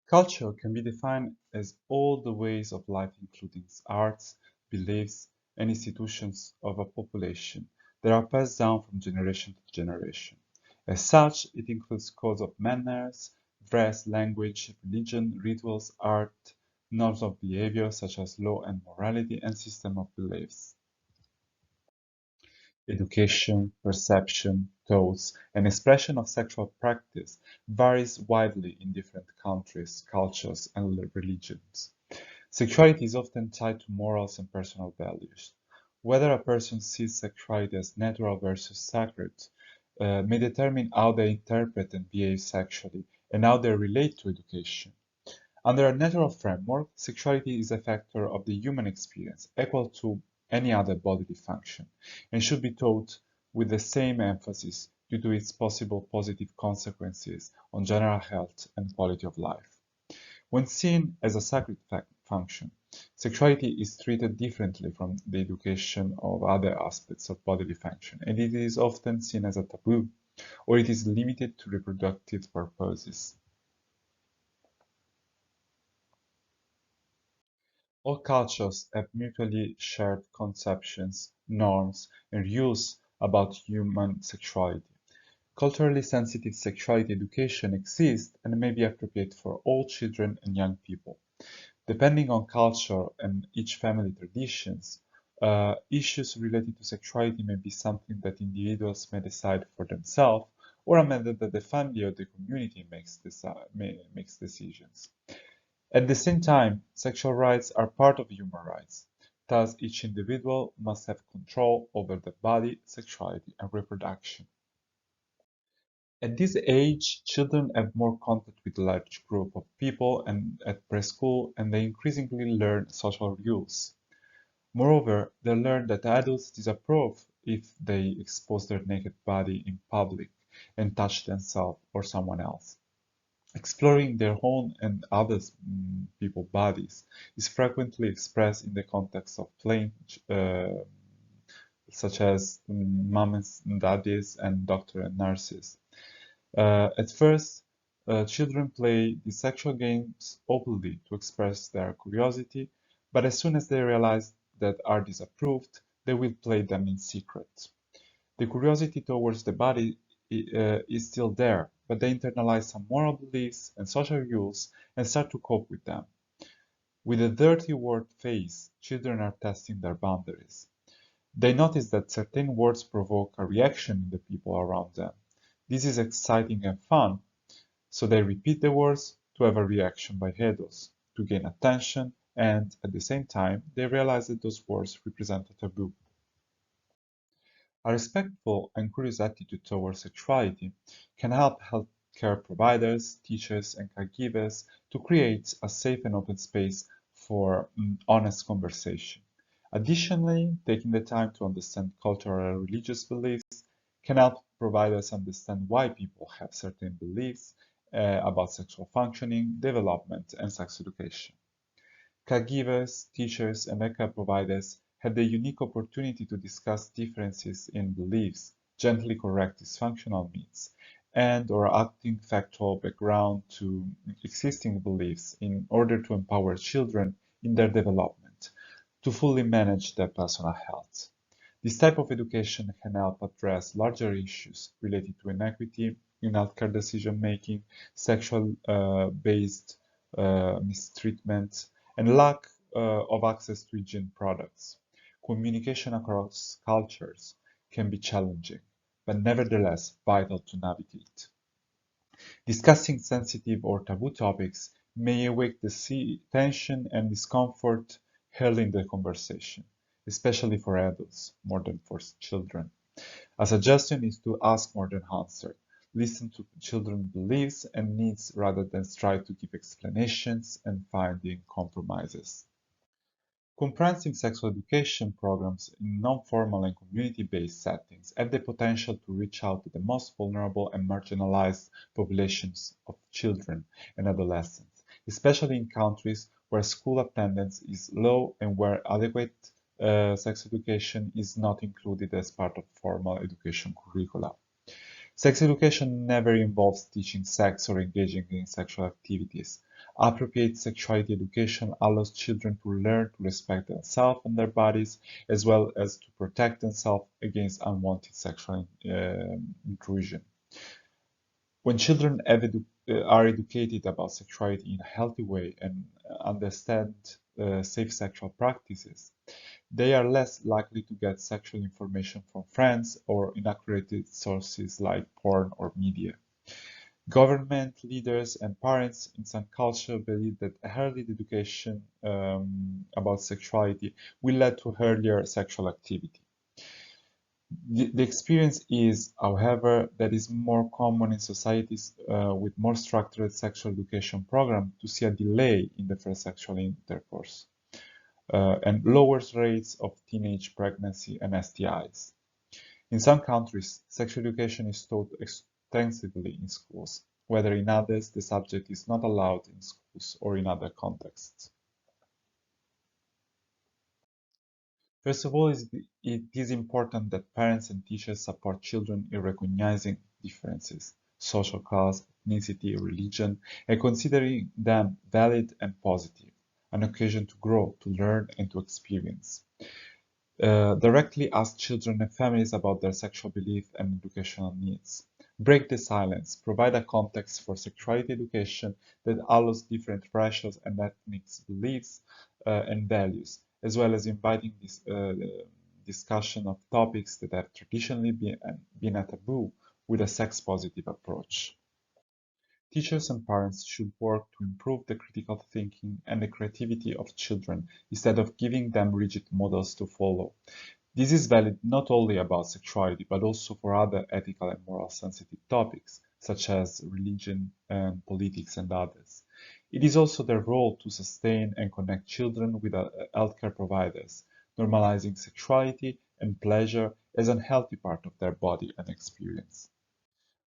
Culture can be defined as all the ways of life, including arts, beliefs, and institutions of a population that are passed down from generation to generation. As such, it includes codes of manners, dress, language, religion, rituals, art, norms of behavior such as law and morality, and system of beliefs. Education, perception, thoughts, and expression of sexual practice varies widely in different countries, cultures, and religions. Sexuality is often tied to morals and personal values. Whether a person sees sexuality as natural versus sacred may determine how they interpret and behave sexually and how they relate to education. Under a natural framework, sexuality is a factor of the human experience, equal to any other bodily function, and should be taught with the same emphasis due to its possible positive consequences on general health and quality of life. When seen as a sacred function, sexuality is treated differently from the education of other aspects of bodily function, and it is often seen as a taboo, or it is limited to reproductive purposes. All cultures have mutually shared conceptions, norms, and rules about human sexuality. Culturally sensitive sexuality education exists and may be appropriate for all children and young people. Depending on culture and each family traditions, issues related to sexuality may be something that individuals may decide for themselves or a matter that the family or the community makes decisions. At the same time, sexual rights are part of human rights. Thus, each individual must have control over their body, sexuality, and reproduction. At this age, children have more contact with a large group of people and at preschool, and they increasingly learn social rules. Moreover, they learn that adults disapprove if they expose their naked body in public and touch themselves or someone else. Exploring their own and others' people bodies is frequently expressed in the context of playing, such as mommies and daddies and doctors and nurses. At first, children play the sexual games openly to express their curiosity, but as soon as they realize that are disapproved, they will play them in secret. The curiosity towards the body is still there, but they internalize some moral beliefs and social rules and start to cope with them. With a dirty word phase, children are testing their boundaries. They notice that certain words provoke a reaction in the people around them. This is exciting and fun, so they repeat the words to have a reaction by adults, to gain attention, and at the same time, they realize that those words represent a taboo. A respectful and curious attitude towards sexuality can help healthcare providers, teachers, and caregivers to create a safe and open space for honest conversation. Additionally, taking the time to understand cultural and religious beliefs can help providers understand why people have certain beliefs about sexual functioning, development, and sex education. Caregivers, teachers, and healthcare providers have the unique opportunity to discuss differences in beliefs, gently correct dysfunctional needs, and/or adding factual background to existing beliefs in order to empower children in their development to fully manage their personal health. This type of education can help address larger issues related to inequity in healthcare decision-making, sexual-based mistreatment, and lack of access to hygiene products. Communication across cultures can be challenging, but nevertheless vital to navigate. Discussing sensitive or taboo topics may awake the tension and discomfort early in the conversation, especially for adults more than for children. A suggestion is to ask more than answer. Listen to children's beliefs and needs rather than strive to give explanations and finding compromises. Comprehensive sexual education programs in non-formal and community-based settings have the potential to reach out to the most vulnerable and marginalized populations of children and adolescents, especially in countries where school attendance is low and where adequate sex education is not included as part of formal education curricula. Sex education never involves teaching sex or engaging in sexual activities. Appropriate sexuality education allows children to learn to respect themselves and their bodies, as well as to protect themselves against unwanted sexual intrusion. When children are educated about sexuality in a healthy way and understand safe sexual practices, they are less likely to get sexual information from friends or inaccurate sources like porn or media. Government leaders and parents in some cultures believe that early education about sexuality will lead to earlier sexual activity. The experience is, however, that is more common in societies with more structured sexual education programs to see a delay in the first sexual intercourse and lowers rates of teenage pregnancy and STIs. In some countries, sexual education is taught extensively in schools, whether in others the subject is not allowed in schools or in other contexts. First of all, it is important that parents and teachers support children in recognizing differences, social class, ethnicity, religion, and considering them valid and positive, an occasion to grow, to learn, and to experience. Directly ask children and families about their sexual beliefs and educational needs. Break the silence. Provide a context for sexuality education that allows different racial and ethnic beliefs and values, as well as inviting this discussion of topics that have traditionally been a taboo with a sex-positive approach. Teachers and parents should work to improve the critical thinking and the creativity of children instead of giving them rigid models to follow. This is valid not only about sexuality, but also for other ethical and moral sensitive topics, such as religion and politics and others. It is also their role to sustain and connect children with healthcare providers, normalizing sexuality and pleasure as a healthy part of their body and experience.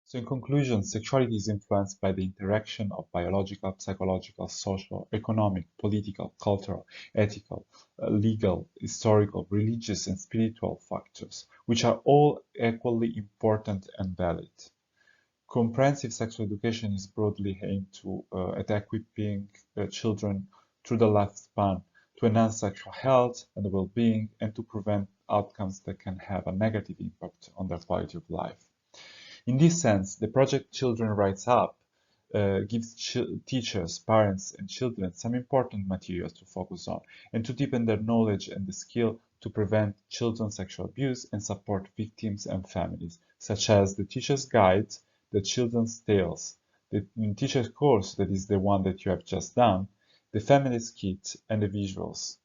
So in conclusion, sexuality is influenced by the interaction of biological, psychological, social, economic, political, cultural, ethical, legal, historical, religious, and spiritual factors, which are all equally important and valid. Comprehensive sexual education is broadly aimed at equipping children through the lifespan to enhance sexual health and well-being and to prevent outcomes that can have a negative impact on their quality of life. In this sense, the project Children Rights Up gives teachers, parents, and children some important materials to focus on and to deepen their knowledge and the skill to prevent children's sexual abuse and support victims and families, such as the Teacher's Guide, the Children's Tales, the Teacher's Course, that is the one that you have just done, the Family's Kit, and the visuals.